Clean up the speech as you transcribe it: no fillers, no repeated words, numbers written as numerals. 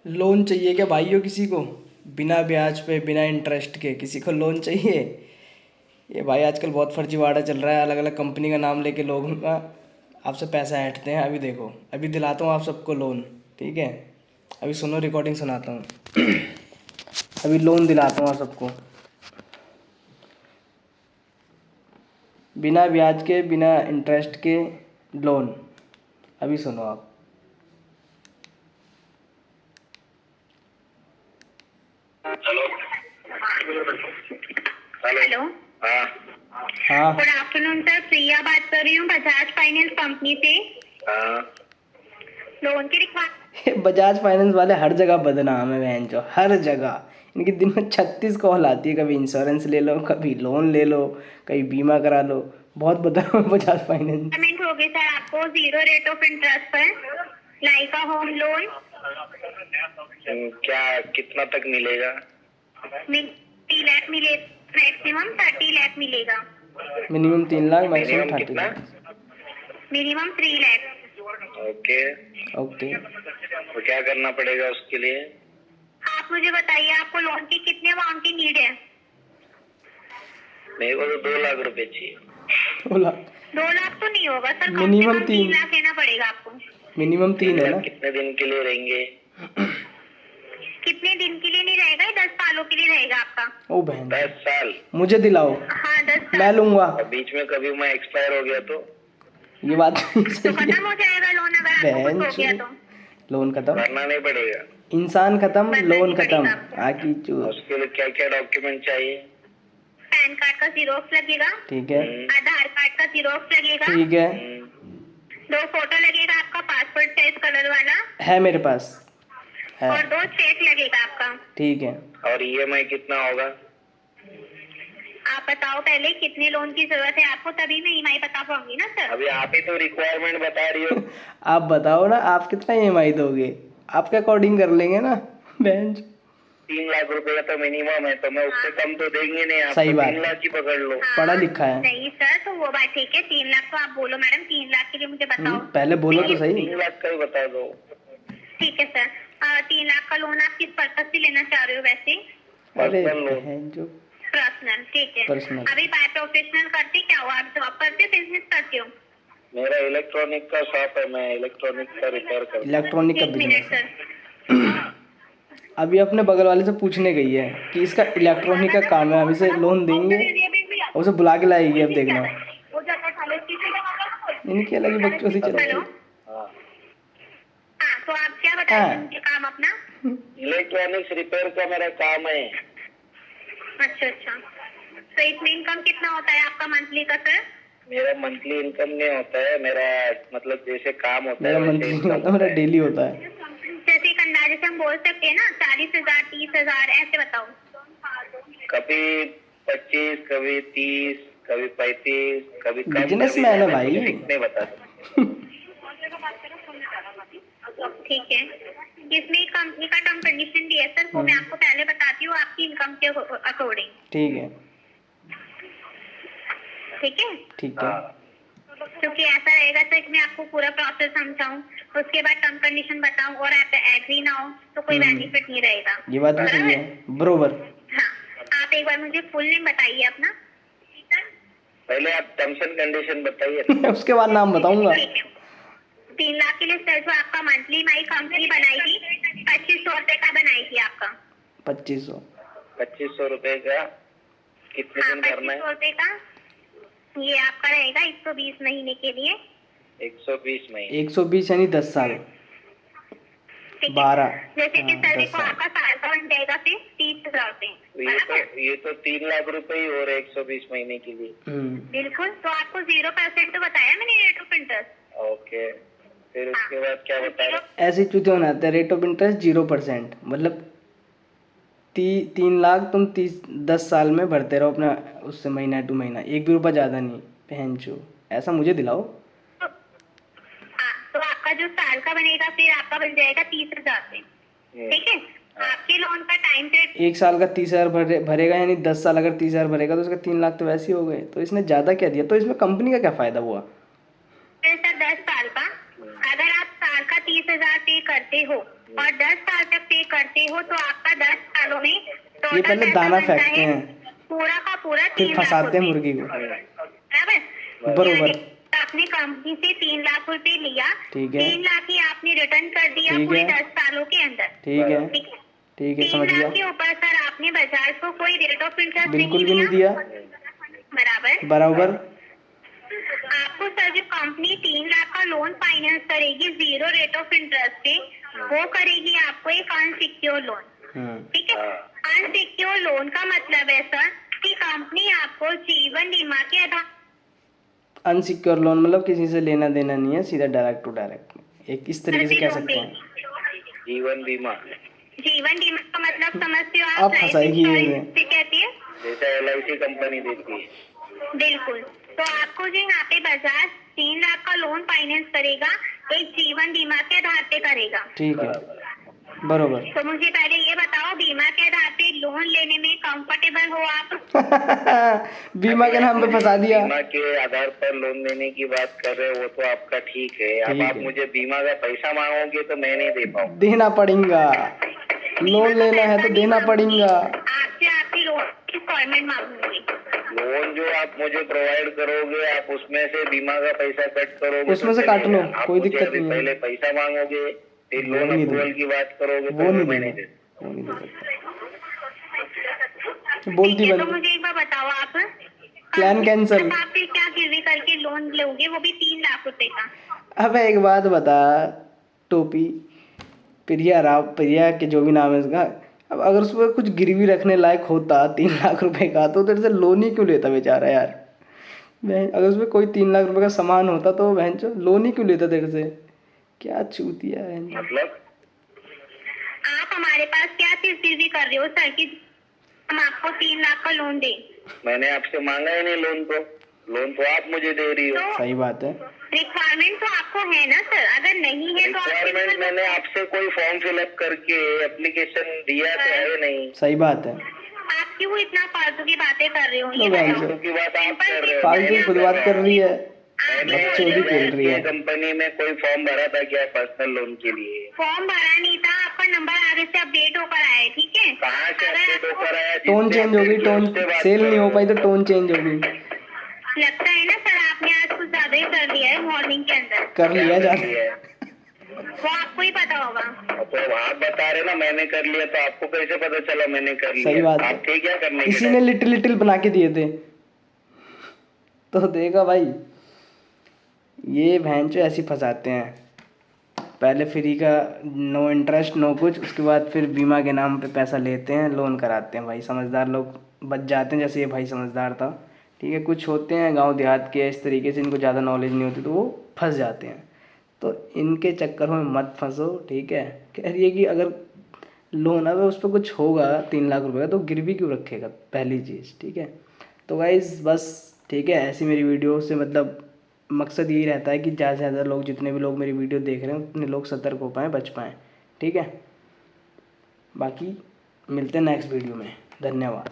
Loan चाहिए क्या भाइयों किसी को? बिना ब्याज पे बिना इंटरेस्ट के किसी को लोन चाहिए? ये भाई आजकल बहुत फर्जीवाड़ा चल रहा है, अलग अलग कंपनी का नाम लेके लोग ना आपसे पैसा ऐंठते हैं। अभी देखो, अभी दिलाता हूँ आप सबको लोन, ठीक है? अभी सुनो, रिकॉर्डिंग सुनाता हूँ। अभी लोन दिलाता हूँ आप सबको, बिना ब्याज के बिना इंटरेस्ट के लोन। अभी सुनो आप। हेलो। हेलो। हाँ। हाँ। गुड आफ्टरनून सर, प्रिया बात कर रही हूँ बजाज फाइनेंस कंपनी से। हाँ। लोन की रिक्वायरमेंट। बजाज फाइनेंस वाले हर जगह बदनाम है बहन जो, हर जगह। इनकी दिन में 36 कॉल आती है, कभी इंश्योरेंस ले लो, कभी लोन ले लो, कभी बीमा करा लो। बहुत बदनाम है बजाज फाइनेंस। होगी सर आपको 0 रेट ऑफ इंटरेस्ट पर लाइक अ होम लोन। क्या कितना तक मिलेगा? 30 लाख मिले, मैक्सिमम 30 लाख मिलेगा। मिनिमम 3 लाख, मैक्सिमम मिनिमम 30 कितना? Lakh. Minimum 3 lakh. Okay. Okay. तो क्या करना पड़ेगा उसके लिए? आप मुझे बताइए आपको लोन की कितने अमाउंट की नीड है? मेरे को तो 2 लाख रुपए चाहिए। 2 लाख? 2 लाख तो नहीं होगा सर, कम से मिनिमम कम 3 3। लाख लेना पड़ेगा आपको। मिनिमम 3 है ना? कितने दिन के लिए रहेंगे? कितने दिन के लिए नहीं रहेगा, 10 सालों के लिए रहेगा आपका। ओ बहन, 10 साल? मुझे दिलाओ, हाँ 10 साल। मैं लूंगा। और बीच में कभी मैं एक्सपायर हो गया तो? ये बात तो सही है। खत्म हो जाएगा लोन अगर आपको बहन कुछ हो गया तो। लोन खत्म, भरना नहीं पड़ेगा? इंसान खत्म, भरना लोन नहीं खत्म। पड़ेगा आपको। आकी चू। उसके लिए क्या क्या डॉक्यूमेंट चाहिए? पैन कार्ड का जीरोक्स लगेगा। ठीक है। आधार कार्ड का जीरोक्स लगेगा। ठीक है। 2 फोटो लगेगा आपका पासपोर्ट साइज कलर वाला। है मेरे पास है। और 2 चेक लगेगा आपका। ठीक है। और ईएमआई कितना होगा? आप बताओ पहले कितने लोन की जरूरत है आपको, तभी मैं ईएमआई बता पाऊंगी ना सर। अभी आप ही तो रिक्वायरमेंट बता रही हो। आप बताओ ना, आप कितना ईएमआई दोगे? आपके अकॉर्डिंग कर लेंगे ना बेंच। 3 लाख रुपए का तो मिनिमम है, तो मैं उससे कम तो देंगे नहीं आप। सही बात। 3 लाख ही पकड़ लो। पढ़ा लिखा है। नहीं सर, तो वो बात ठीक है, 3 लाख तो आप बोलो मैडम, 3 लाख के लिए मुझे बताओ। पहले बोलो तो सही। 3 लाख का ही बता दो। ठीक है सर। 3 लाख का लोन आप किस पर्पज से लेना चाह रहे हो वैसे? अरे पर्सनल लोन। बहन जो। पर्सनल, ठीक है। पर्सनल। अभी बाय प्रोफेशनल करते क्या हो आप? जॉब करते हो, बिजनेस करते हो? मेरा इलेक्ट्रॉनिक का शॉप है, मैं इलेक्ट्रॉनिक का रिपेयर करता हूँ। इलेक्ट्रॉनिक का 1 बिजनेस मिनट है। सर। अभी अपने बगल वाले से पूछने गई है कि इसका इलेक्ट्रॉनिक का काम है, हम इसे लोन देंगे। और उसे बुला के लाएगी, अब देखना। इनकी अलग ही बकचोदी चलती हेलो। है। हाँ, तो आप क्या बता रहे हाँ। हैं मुझे काम अपना? इलेक्ट्रॉनिक्स रिपेयर का मेरा काम है। अच्छा अच्छा, तो इसमें इनकम कितना होता है आपका मंथली का सर? मेरा मंथली इनकम नहीं होता है, मेरा मतलब जैसे काम होता है मेरा वैसे मंथली नहीं इनकम होता, मेरा डेली होता है। जैसे एक अंदाजे से हम बोल सकते हैं ना, 40,000 30,000 ऐसे बताओ। कभी 25, कभी 30, कभी 35, कभी कम, कभी बिजनेसमैन है ज्यादा, भाई। कुछ फिक्स नहीं बता सकते। ठीक है, इसमें कंपनी का टर्म कंडीशन भी है सर, वो मैं आपको पहले बताती हूँ आपकी इनकम के अकॉर्डिंग। ठीक है। ठीक है। ठीक है। क्योंकि ऐसा रहेगा सर कि मैं आपको पूरा प्रोसेस समझाऊं, उसके बाद टर्म कंडीशन बताऊं और आप एग्री ना हो तो कोई बेनिफिट नहीं रहेगा। ये बात भी सही है, बरोबर। हाँ, आप एक बार मुझे फुल नेम बताइए अपना। पहले आप टर्म्स एंड कंडीशन बताइए। उसके बाद नाम बताऊंगा। 3 लाख के लिए सर जो आपका मंथली माई कंपनी बनाएगी 2500 रुपए का बनाएगी आपका। 2500। 2500 रुपए का कितने दिन भरना है? 2500 रुपए का ये आपका रहेगा 120 महीने के लिए। 120 महीने, 120 यानी 10 साल। 12। जैसे कि सर 10 देखो साल। आपका साल का बन जाएगा फिर 30,000 रुपए। ये तो 3 लाख रुपए ही हो रहे 120 महीने के लिए। बिल्कुल, तो आपको 0% तो बताया मैंने रेट ऑफ इंटरेस्ट। ओके, फिर उसके बाद क्या बताया? ऐसे चूते होना आता है, रेट ऑफ इंटरेस्ट 0%, मतलब 3 लाख तुम 10 साल में भरते रहो अपना, उससे महीना टू महीना, एक भी रुपया ज़्यादा नहीं। पहन चो, ऐसा मुझे दिलाओ। तो आपका जो साल का बनेगा फिर आपका बन जाएगा 30,000 से। ठीक है, आपके लोन का टाइम पीरियड 1 साल का 30,000 भरेगा, यानी 10 साल अगर 30,000 भरेगा तो उसका 3 लाख तो वैसे ही हो गए। तो इसने ज़्यादा क्या दिया? तो इसमें कंपनी का क्या फ़ायदा हुआ? सर 10 साल का, अगर आप साल का 30,000 पे करते हो और 10 साल तक पे करते हो तो आपका 10 सालों में ये टोटल पहले पैसा दाना बनता फेंकते है हैं, पूरा का पूरा फिर 3 लाख फंसाते हैं रुपए। मुर्गी को। बराबर। बरोबर। यानी आपने कंपनी से 3 लाख रुपए लिया, ठीक है 3 लाख ही आपने रिटर्न कर दिया ठीक पूरे है 10 सालों के अंदर। ठीक है ठीक है। ठीक है, 3 समझ गया। लाख के ऊपर सर आपने बजाज को कोई रेट ऑफ इंटरेस्ट बिल्कुल भी नहीं नहीं दिया। बराबर। बराबर। आपको सर जो कंपनी 3 लाख का लोन फाइनेंस करेगी 0 रेट ऑफ इंटरेस्ट पे, वो करेगी आपको एक अनसिक्योर लोन। ठीक है। अनसिक्योर लोन का मतलब है सर कि कंपनी आपको जीवन बीमा के आधार। अनसिक्योर लोन मतलब किसी से लेना देना नहीं है, सीधा डायरेक्ट टू डायरेक्ट, एक इस तरीके से कह सकते हैं। जीवन बीमा का मतलब समझते हो आप? आप फंसाएगी ये में। कहती है जैसे LIC कंपनी देती है। बिल्कुल। तो आपको जो यहाँ पे बजाज 3 लाख का लोन फाइनेंस करेगा, एक जीवन बीमा के आधार पे करेगा। ठीक है, बरोबर। तो मुझे पहले ये बताओ, बीमा के आधार पे लोन लेने में कंफर्टेबल हो आप? बीमा के नाम पे फंसा दिया। बीमा के आधार पर लोन लेने की बात कर रहे हो, वो तो आपका ठीक है। अब आप मुझे बीमा का पैसा मांगोगे तो मैं नहीं दे पाऊंगा। देना पड़ेगा, लोन लेना है तो देना पड़ेगा। आपसे आपकी लोन की फॉर्मेट मांगूंगी। लोन जो आप मुझे प्रोवाइड करोगे, आप उसमें से बीमा का पैसा कट करोगे, उसमें से काट लो, कोई दिक्कत नहीं है। पहले पैसा मांगोगे, फिर लोन अप्रूवल की बात करोगे, वो नहीं मैं नहीं देगा, वो नहीं दे सकता। बोलती तो बंद। मुझे एक बार बताओ आप, प्लान कैंसिल। आप फिर क्या गिरवी करके लोन लोगे, वो भी 3 लाख रुपए का? अब एक बात बता, टोपी प्रिया के जो भी नाम है इसका, अब अगर उसमें कुछ गिरवी रखने लायक होता 3 लाख रुपए का, तो तेरे से लोन ही क्यों लेता बेचारा यार। अगर उसमें कोई 3 लाख रुपए का सामान होता तो बहन चो लोन ही क्यों लेता तेरे से। क्या चूतिया है। मतलब आप हमारे पास क्या चीज गिरवी कर रहे हो सर कि हम आपको 3 लाख का लोन दें? मैंने आपसे मांगा ही नहीं लोन तो आप मुझे दे रही हो। तो सही बात है। रिक्वायरमेंट तो आपको है ना सर, अगर नहीं है तो रिक्वायरमेंट मैंने आपसे कोई फॉर्म फिलअप करके एप्लीकेशन दिया तो है नहीं। सही बात है। आप क्यों इतना फालतू की बातें कर रहे हो? ये फालतू की बात आप कर रहे हो, फालतू खुद बात कर रही है, बकचोदी खेल रही है। कंपनी में कोई फॉर्म भरा था क्या पर्सनल लोन के लिए? फॉर्म भरा नहीं था, आपका नंबर आगे से अपडेट होकर आया है। ठीक है, कहाँ से अपडेट होकर आया? टोन चेंज होगी, टोन सेल नहीं हो पाई तो टोन चेंज होगी। लगता है ना सर आपने आज कुछ ज्यादा ही कर लिया है मॉर्निंग के अंदर। कर लिया ज्यादा, वो आपको ही पता होगा। तो आप बता रहे ना मैंने कर लिया, तो आपको कैसे पता चला मैंने कर लिया? सही बात है। आप थे क्या करने? किसी ने लिटिल बना के दिए थे तो देखा भाई, ये भैंचो ऐसी फंसाते हैं। पहले फ्री का नो इंटरेस्ट नो कुछ, उसके बाद फिर बीमा के नाम पे पैसा लेते हैं, लोन कराते हैं। भाई समझदार लोग बच जाते हैं, जैसे ये भाई समझदार था। ठीक है, कुछ होते हैं गांव देहात के इस तरीके से, इनको ज़्यादा नॉलेज नहीं होती तो वो फंस जाते हैं। तो इनके चक्कर में मत फंसो। ठीक है, कह रही है कि अगर लोन अगर उस पर कुछ होगा 3 लाख रुपए का तो गिरवी क्यों रखेगा, पहली चीज़। ठीक है, तो गाइस बस ठीक है, ऐसी मेरी वीडियो से मतलब मकसद यही रहता है कि ज़्यादा से ज़्यादा लोग, जितने भी लोग मेरी वीडियो देख रहे हैं उतने लोग सतर्क हो पाएँ, बच पाएँ। ठीक है, बाकी मिलते हैं नेक्स्ट वीडियो में। धन्यवाद।